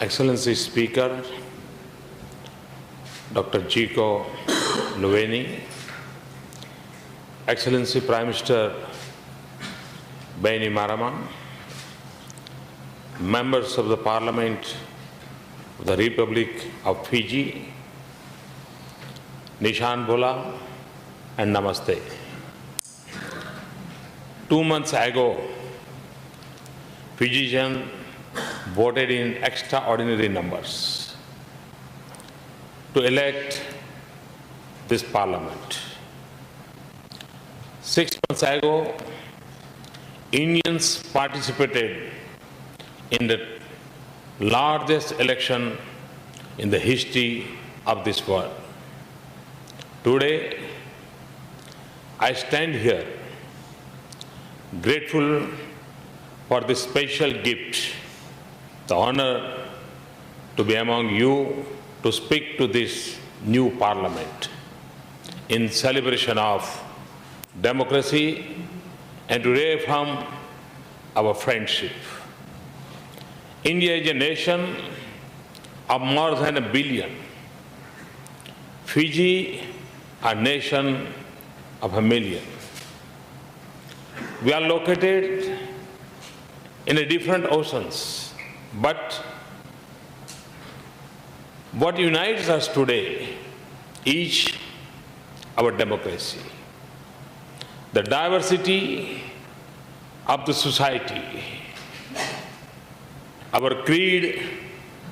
Excellency Speaker, Dr. Jiko Luweni, Excellency Prime Minister Baini Maraman, members of the Parliament of the Republic of Fiji, Nishan Bola and Namaste. 2 months ago, Fijians voted in extraordinary numbers to elect this parliament. 6 months ago, Indians participated in the largest election in the history of this world. Today, I stand here grateful for this special gift, the honor to be among you to speak to this new parliament in celebration of democracy and to reaffirm our friendship. India is a nation of more than 1 billion. Fiji, a nation of 1 million. We are located in a different oceans, but what unites us today is our democracy, the diversity of the society, our creed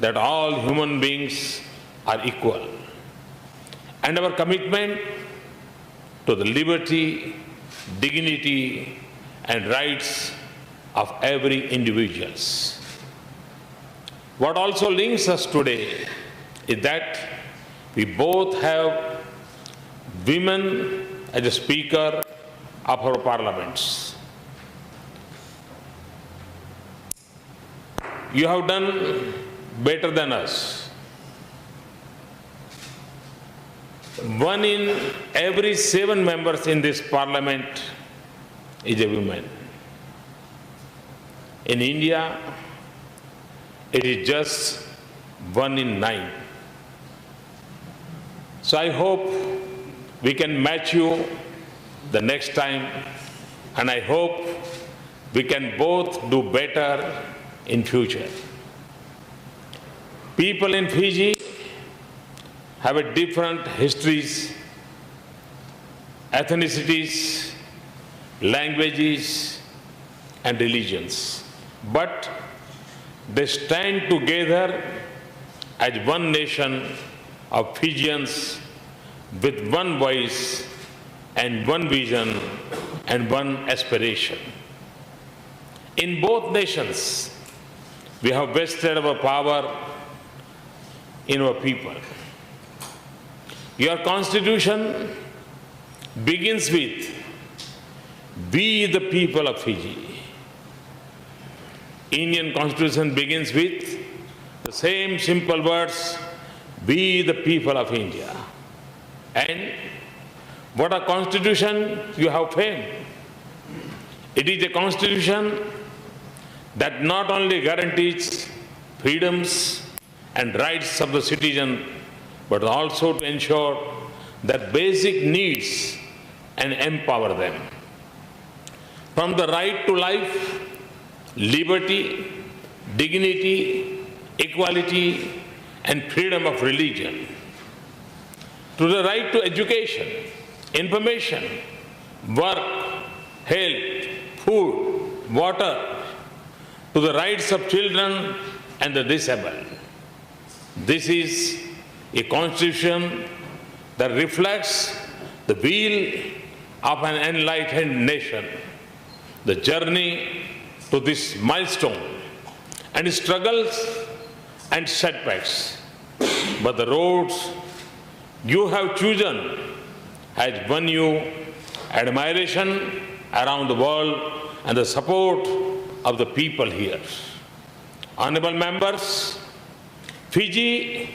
that all human beings are equal, and our commitment to the liberty, dignity, and rights of every individual. What also links us today is that we both have women as a speaker of our parliaments. You have done better than us. 1 in every 7 members in this parliament is a woman. In India, it is just 1 in 9. So I hope we can match you the next time, and I hope we can both do better in future. People in Fiji have a different histories, ethnicities, languages, and religions. But they stand together as one nation of Fijians with one voice and one vision and one aspiration. In both nations, we have vested our power in our people. Your constitution begins with, "We the people of Fiji." Indian constitution begins with the same simple words, "We the people of India." And what a constitution you have framed. It is a constitution that not only guarantees freedoms and rights of the citizen, but also to ensure that basic needs and empower them. From the right to life, liberty, dignity, equality, and freedom of religion, to the right to education, information, work, health, food, water, to the rights of children and the disabled. This is a constitution that reflects the will of an enlightened nation. The journey to this milestone and struggles and setbacks, but the roads you have chosen has won you admiration around the world and the support of the people here. Honorable members, Fiji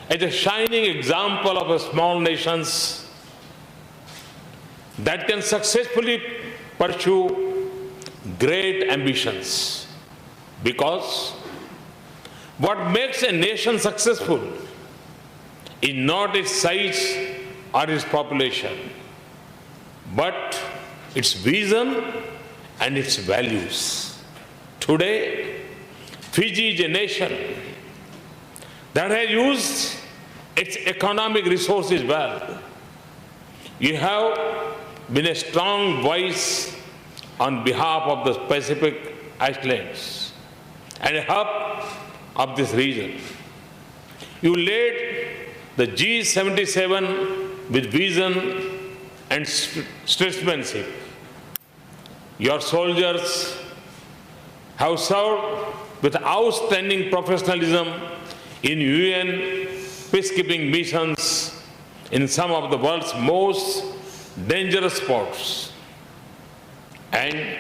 is a shining example of a small nation that can successfully pursue great ambitions, because What makes a nation successful is not its size or its population, but its vision and its values. Today, Fiji is a nation that has used its economic resources well. You have been a strong voice on behalf of the Pacific Islands and a hub of this region. You led the G77 with vision and statesmanship. Your soldiers have served with outstanding professionalism in UN peacekeeping missions in some of the world's most dangerous sports. And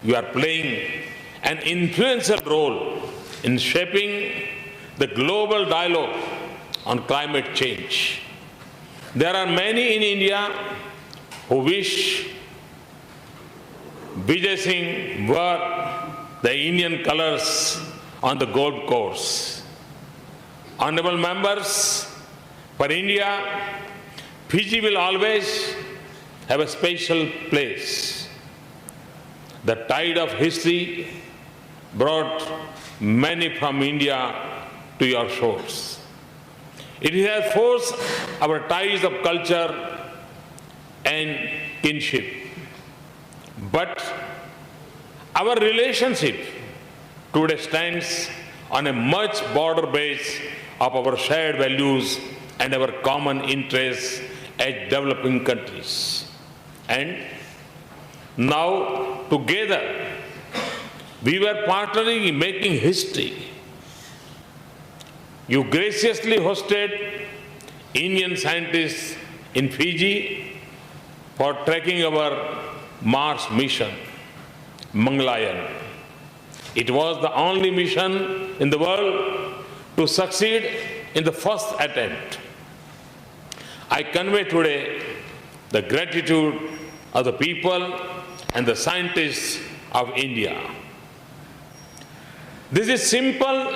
you are playing an influential role in shaping the global dialogue on climate change. There are many in India who wish Vijay Singh wore the Indian colors on the golf course. Honorable members, for India, Fiji will always have a special place. The tide of history brought many from India to your shores. It has forced our ties of culture and kinship. But our relationship today stands on a much broader base of our shared values and our common interests as developing countries. And now, together, we were partnering in making history. You graciously hosted Indian scientists in Fiji for tracking our Mars mission, Mangalyaan. It was the only mission in the world to succeed in the first attempt. I convey today the gratitude of the people and the scientists of India. This is simple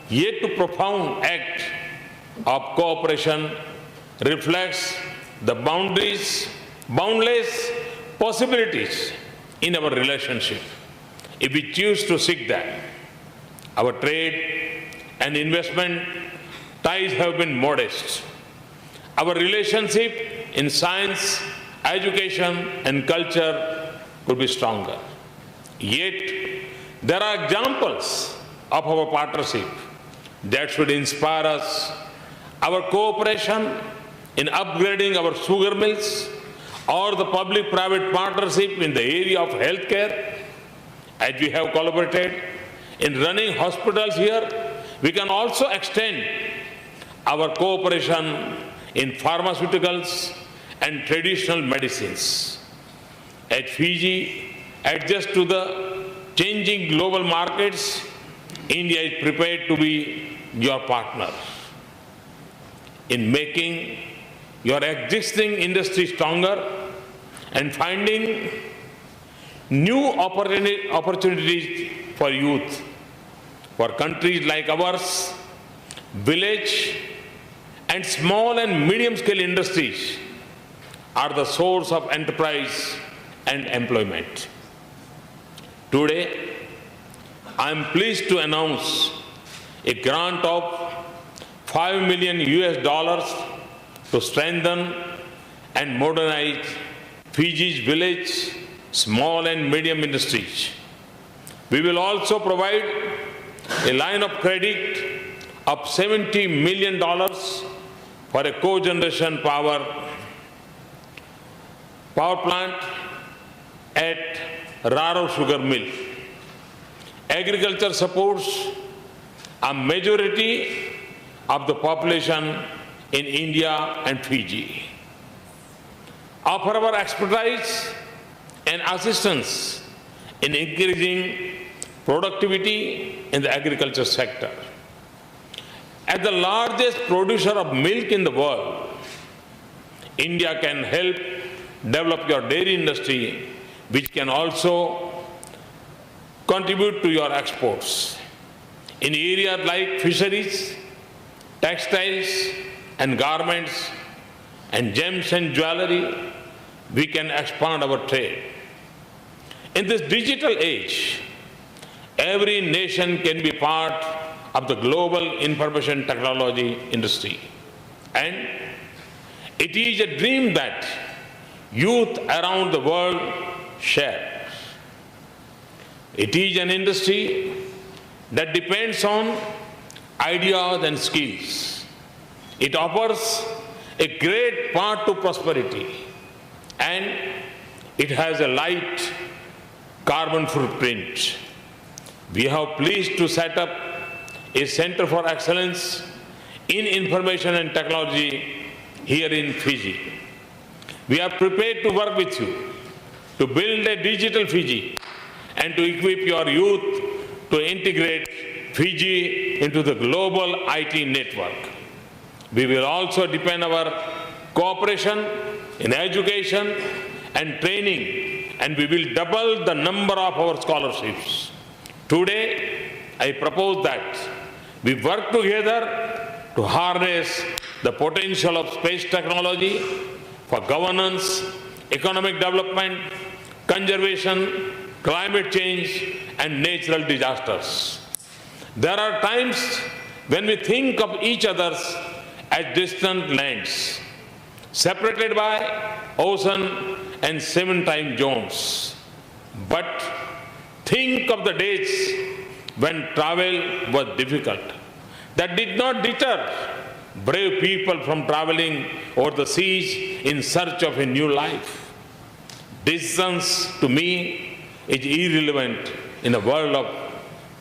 yet profound act of cooperation reflects the boundless possibilities in our relationship, if we choose to seek them. Our trade and investment ties have been modest. Our relationship in science, education, and culture could be stronger. Yet, there are examples of our partnership that should inspire us. Our cooperation in upgrading our sugar mills, or the public-private partnership in the area of healthcare, as we have collaborated in running hospitals here, we can also extend our cooperation in pharmaceuticals and traditional medicines. As Fiji adjusts to the changing global markets, India is prepared to be your partner in making your existing industry stronger and finding new opportunities for youth. For countries like ours, village and small and medium-scale industries are the source of enterprise and employment. Today, I am pleased to announce a grant of $5 million to strengthen and modernize Fiji's village, small and medium industries. We will also provide a line of credit of $70 million for a cogeneration power plant at Raro Sugar Mill. Agriculture supports a majority of the population in India and Fiji. Offer our expertise and assistance in increasing productivity in the agriculture sector. As the largest producer of milk in the world, India can help develop your dairy industry, which can also contribute to your exports. In areas like fisheries, textiles and garments, and gems and jewelry, we can expand our trade. In this digital age, every nation can be part of the global information technology industry. And it is a dream that youth around the world share. It is an industry that depends on ideas and skills. It offers a great path to prosperity, and it has a light carbon footprint. We have pleased to set up a Center for Excellence in Information and Technology here in Fiji. We are prepared to work with you to build a digital Fiji and to equip your youth to integrate Fiji into the global IT network. We will also deepen our cooperation in education and training, and we will double the number of our scholarships. Today, I propose that we work together to harness the potential of space technology for governance, economic development, conservation, climate change, and natural disasters. There are times when we think of each other as distant lands, separated by ocean and 7 time zones. But think of the days when travel was difficult. That did not deter brave people from traveling over the seas in search of a new life. Distance, to me, is irrelevant in a world of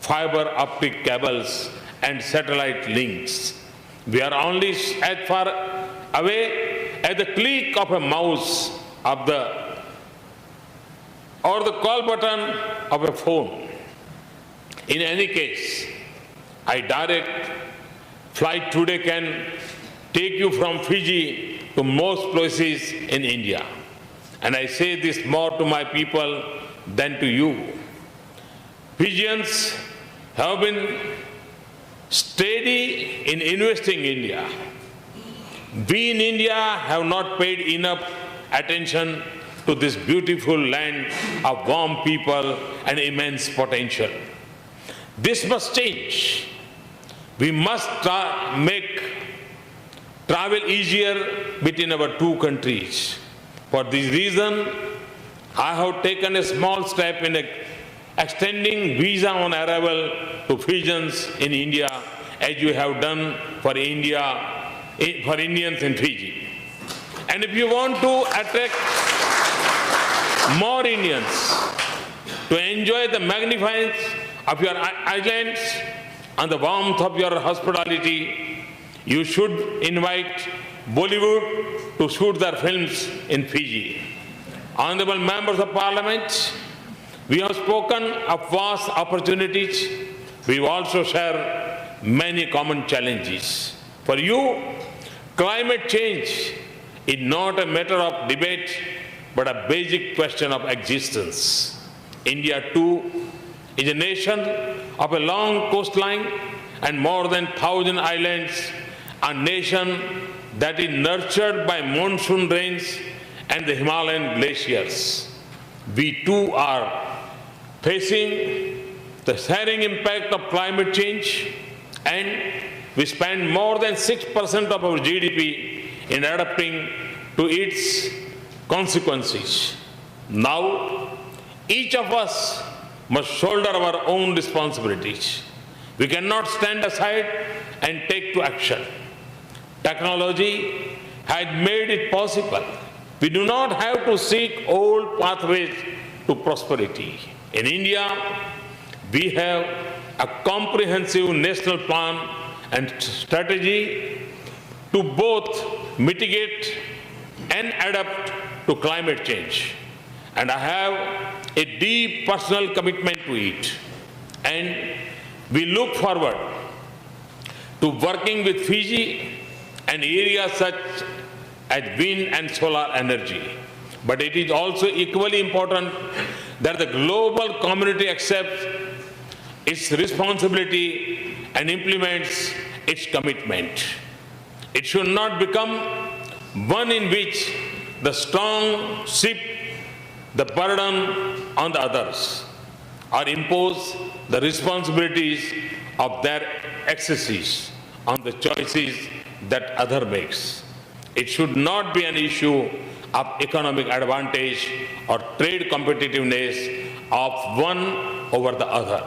fiber optic cables and satellite links. We are only as far away as the click of a mouse or the call button of a phone. In any case, a direct flight today can take you from Fiji to most places in India. And I say this more to my people than to you. Fijians have been steady in investing in India. We in India have not paid enough attention to this beautiful land of warm people and immense potential. This must change. We must make travel easier between our two countries. For this reason, I have taken a small step in extending visa on arrival to Fijians in India, as you have done for Indians in Fiji. And if you want to attract more Indians to enjoy the magnificence of your islands and the warmth of your hospitality, you should invite Bollywood to shoot their films in Fiji. Honorable members of Parliament, we have spoken of vast opportunities. We also share many common challenges. For you, climate change is not a matter of debate, but a basic question of existence. India, too, is a nation of a long coastline and more than 1,000 islands, a nation that is nurtured by monsoon rains and the Himalayan glaciers. We too are facing the sharing impact of climate change, and we spend more than 6% of our GDP in adapting to its consequences. Now, each of us must shoulder our own responsibilities. We cannot stand aside and take to action. Technology has made it possible. We do not have to seek old pathways to prosperity. In India, we have a comprehensive national plan and strategy to both mitigate and adapt to climate change. And I have a deep personal commitment to it. And we look forward to working with Fiji and areas such as wind and solar energy. But it is also equally important that the global community accepts its responsibility and implements its commitment. It should not become one in which the strong shift the burden on the others or impose the responsibilities of their excesses on the choices that other makes. It should not be an issue of economic advantage or trade competitiveness of one over the other.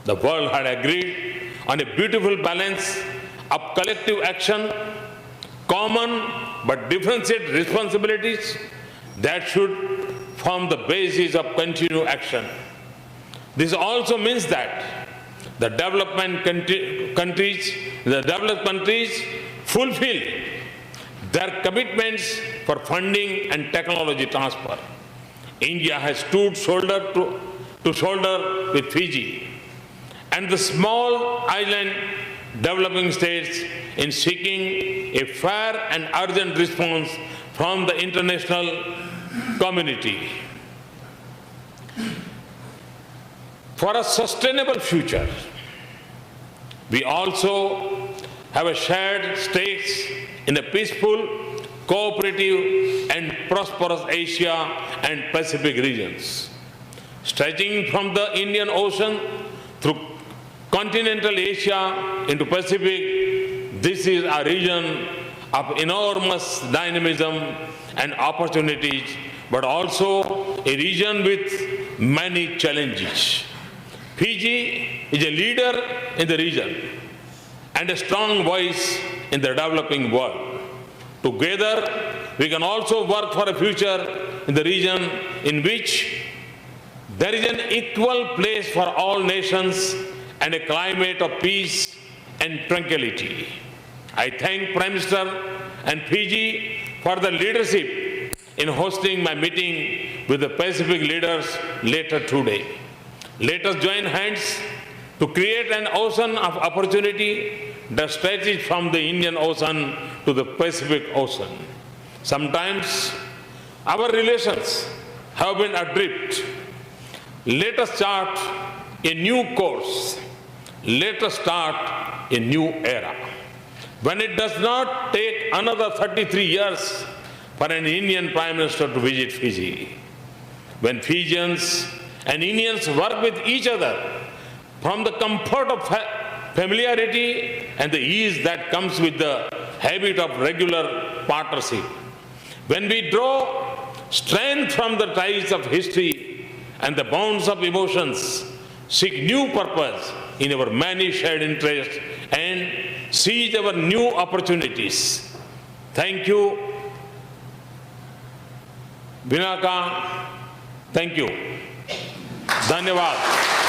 The world had agreed on a beautiful balance of collective action, common but differentiated responsibilities that should form the basis of continued action. This also means that the developed countries fulfill their commitments for funding and technology transfer. India has stood shoulder to shoulder with Fiji and the small island developing states in seeking a fair and urgent response from the international community. For a sustainable future, we also have a shared stakes in a peaceful, cooperative and prosperous Asia and Pacific regions. Stretching from the Indian Ocean through continental Asia into Pacific, this is a region of enormous dynamism and opportunities, but also a region with many challenges. Fiji is a leader in the region and a strong voice in the developing world. Together, we can also work for a future in the region in which there is an equal place for all nations and a climate of peace and tranquility. I thank Prime Minister and Fiji for the leadership in hosting my meeting with the Pacific leaders later today. Let us join hands to create an ocean of opportunity that stretches from the Indian Ocean to the Pacific Ocean. Sometimes our relations have been adrift. Let us chart a new course. Let us start a new era. When it does not take another 33 years for an Indian Prime Minister to visit Fiji, when Fijians and Indians work with each other from the comfort of familiarity and the ease that comes with the habit of regular partnership, when we draw strength from the ties of history and the bonds of emotions, seek new purpose in our many shared interests and seize our new opportunities. Thank you, Vinaka. Thank you. धन्यवाद.